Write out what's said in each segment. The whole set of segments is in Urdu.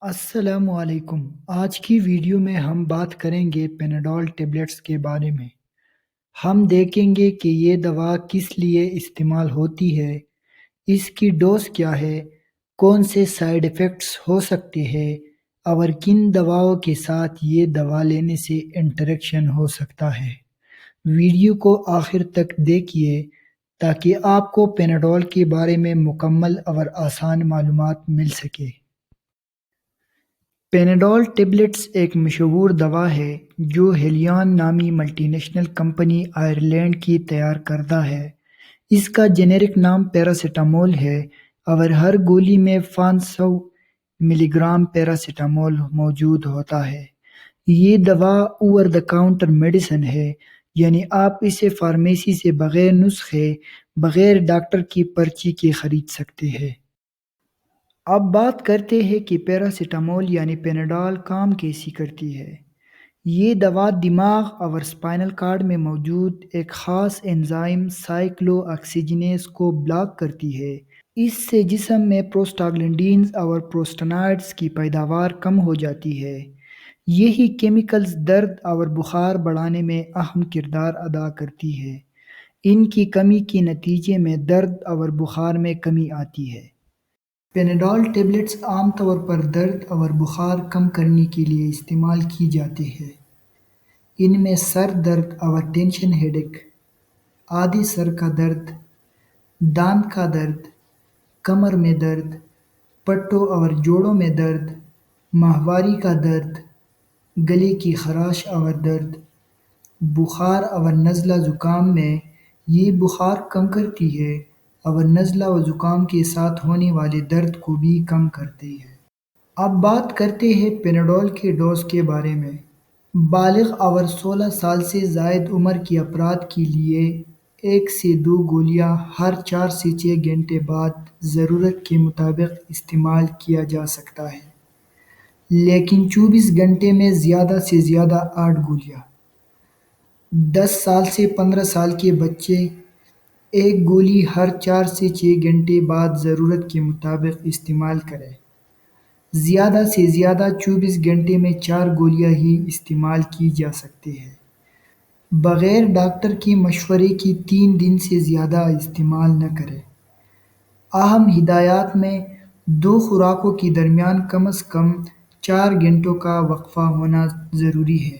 السلام علیکم۔ آج کی ویڈیو میں ہم بات کریں گے پیناڈول ٹیبلٹس کے بارے میں۔ ہم دیکھیں گے کہ یہ دوا کس لیے استعمال ہوتی ہے، اس کی ڈوز کیا ہے، کون سے سائیڈ ایفیکٹس ہو سکتے ہیں اور کن دواؤں کے ساتھ یہ دوا لینے سے انٹریکشن ہو سکتا ہے۔ ویڈیو کو آخر تک دیکھیے تاکہ آپ کو پیناڈول کے بارے میں مکمل اور آسان معلومات مل سکے۔ پیناڈول ٹیبلٹس ایک مشہور دوا ہے جو ہیلیان نامی ملٹی نیشنل کمپنی آئرلینڈ کی تیار کردہ ہے۔ اس کا جنیرک نام پیراسیٹامول ہے اور ہر گولی میں 500 ملی گرام پیراسیٹامول موجود ہوتا ہے۔ یہ دوا اوور دی کاؤنٹر میڈیسن ہے، یعنی آپ اسے فارمیسی سے بغیر نسخے، بغیر ڈاکٹر کی پرچی کے خرید سکتے ہیں۔ اب بات کرتے ہیں کہ پیراسیٹامول یعنی پیناڈول کام کیسی کرتی ہے۔ یہ دوا دماغ اور اسپائنل کارڈ میں موجود ایک خاص انزائم سائکلو آکسیجنیز کو بلاک کرتی ہے۔ اس سے جسم میں پروسٹاگلینڈینز اور پروستانوائڈز کی پیداوار کم ہو جاتی ہے۔ یہی کیمیکلز درد اور بخار بڑھانے میں اہم کردار ادا کرتی ہے۔ ان کی کمی کے نتیجے میں درد اور بخار میں کمی آتی ہے۔ پیناڈول ٹیبلٹس عام طور پر درد اور بخار کم کرنے کے لیے استعمال کی جاتے ہیں۔ ان میں سر درد اور ٹینشن ہیڈیک، آدھی سر کا درد، دانت کا درد، کمر میں درد، پٹوں اور جوڑوں میں درد، ماہواری کا درد، گلے کی خراش اور درد، بخار اور نزلہ زکام میں یہ بخار کم کرتی ہے اور نزلہ و زکام کے ساتھ ہونے والے درد کو بھی کم کرتی ہے۔ اب بات کرتے ہیں پیناڈول کے ڈوز کے بارے میں۔ بالغ اور 16 سال سے زائد عمر کے افراد کے لیے 1 سے 2 گولیاں ہر 4 سے 6 گھنٹے بعد ضرورت کے مطابق استعمال کیا جا سکتا ہے، لیکن 24 گھنٹے میں زیادہ سے زیادہ 8 گولیاں۔ 10 سال سے 15 سال کے بچے 1 گولی ہر 4 سے 6 گھنٹے بعد ضرورت کے مطابق استعمال کریں۔ زیادہ سے زیادہ 24 گھنٹے میں 4 گولیاں ہی استعمال کی جا سکتی ہیں۔ بغیر ڈاکٹر کے مشورے کے 3 دن سے زیادہ استعمال نہ کریں۔ اہم ہدایات میں 2 خوراکوں کے درمیان کم از کم 4 گھنٹوں کا وقفہ ہونا ضروری ہے۔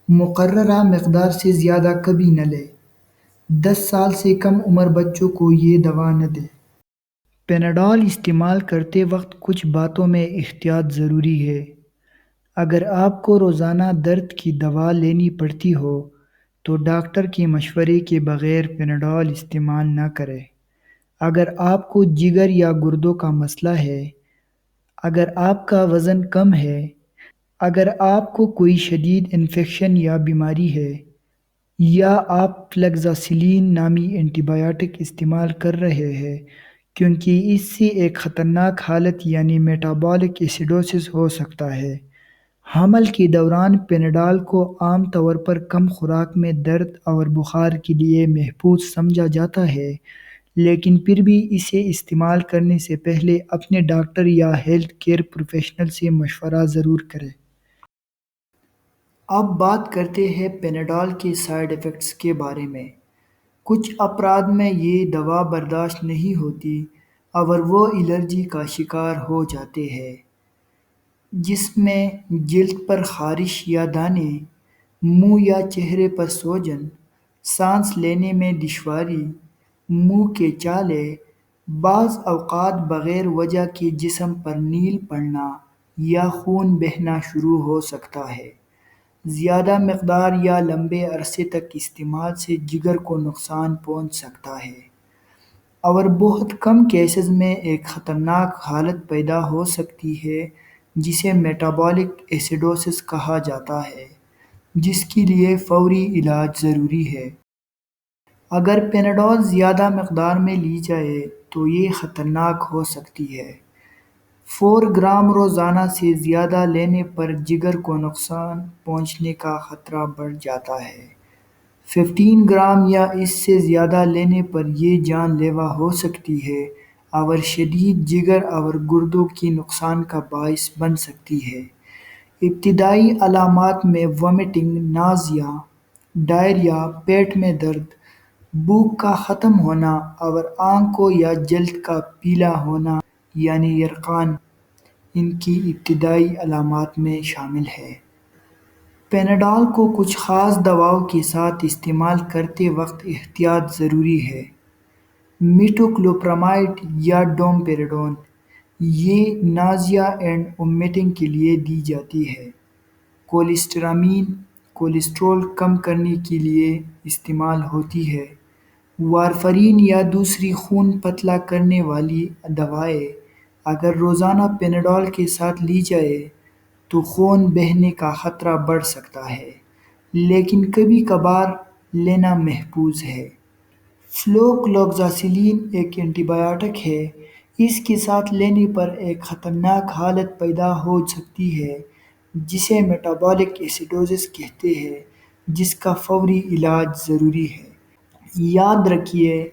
مقررہ مقدار سے زیادہ کبھی نہ لیں۔ 10 سال سے کم عمر بچوں کو یہ دوا نہ دیں۔ پیناڈول استعمال کرتے وقت کچھ باتوں میں احتیاط ضروری ہے۔ اگر آپ کو روزانہ درد کی دوا لینی پڑتی ہو تو ڈاکٹر کے مشورے کے بغیر پیناڈول استعمال نہ کریں۔ اگر آپ کو جگر یا گردوں کا مسئلہ ہے، اگر آپ کا وزن کم ہے، اگر آپ کو کوئی شدید انفیکشن یا بیماری ہے، یا آپ فلیکزاسیلین نامی اینٹی بائیوٹک استعمال کر رہے ہیں، کیونکہ اس سے ایک خطرناک حالت یعنی میٹابولک ایسیڈوسس ہو سکتا ہے۔ حمل کے دوران پیناڈول کو عام طور پر کم خوراک میں درد اور بخار کے لیے محفوظ سمجھا جاتا ہے، لیکن پھر بھی اسے استعمال کرنے سے پہلے اپنے ڈاکٹر یا ہیلتھ کیئر پروفیشنل سے مشورہ ضرور کریں۔ اب بات کرتے ہیں پیناڈول کے سائیڈ ایفیکٹس کے بارے میں۔ کچھ افراد میں یہ دوا برداشت نہیں ہوتی اور وہ الرجی کا شکار ہو جاتے ہیں، جس میں جلد پر خارش یا دانے، منہ یا چہرے پر سوجن، سانس لینے میں دشواری، منہ کے چھالے، بعض اوقات بغیر وجہ کے جسم پر نیل پڑنا یا خون بہنا شروع ہو سکتا ہے۔ زیادہ مقدار یا لمبے عرصے تک استعمال سے جگر کو نقصان پہنچ سکتا ہے، اور بہت کم کیسز میں ایک خطرناک حالت پیدا ہو سکتی ہے جسے میٹابولک ایسیڈوسس کہا جاتا ہے، جس کے لیے فوری علاج ضروری ہے۔ اگر پیناڈول زیادہ مقدار میں لی جائے تو یہ خطرناک ہو سکتی ہے۔ 4 گرام روزانہ سے زیادہ لینے پر جگر کو نقصان پہنچنے کا خطرہ بڑھ جاتا ہے۔ 15 گرام یا اس سے زیادہ لینے پر یہ جان لیوا ہو سکتی ہے اور شدید جگر اور گردوں کی نقصان کا باعث بن سکتی ہے۔ ابتدائی علامات میں وامٹنگ، نازیا، ڈائریا، پیٹ میں درد، بھوک کا ختم ہونا اور آنکھوں یا جلد کا پیلا ہونا یعنی یرقان ان کی ابتدائی علامات میں شامل ہے۔ پیناڈول کو کچھ خاص دواؤں کے ساتھ استعمال کرتے وقت احتیاط ضروری ہے۔ میٹوکلوپرامائڈ یا ڈومپیریڈون یہ نازیا اینڈ ومیٹنگ کے لیے دی جاتی ہے۔ کولیسٹرامین کولیسٹرول کم کرنے کے لیے استعمال ہوتی ہے۔ وارفرین یا دوسری خون پتلا کرنے والی دوائیں اگر روزانہ پیناڈول کے ساتھ لی جائے تو خون بہنے کا خطرہ بڑھ سکتا ہے، لیکن کبھی کبھار لینا محفوظ ہے۔ فلوکلوکزاسیلین ایک اینٹی بائیوٹک ہے۔ اس کے ساتھ لینے پر ایک خطرناک حالت پیدا ہو سکتی ہے جسے میٹابولک ایسیڈوزس کہتے ہیں، جس کا فوری علاج ضروری ہے۔ یاد رکھیے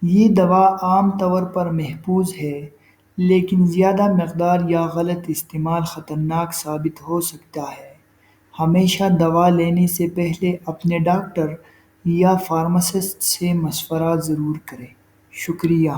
یہ دوا عام طور پر محفوظ ہے، لیکن زیادہ مقدار یا غلط استعمال خطرناک ثابت ہو سکتا ہے۔ ہمیشہ دوا لینے سے پہلے اپنے ڈاکٹر یا فارماسسٹ سے مشورہ ضرور کریں۔ شکریہ۔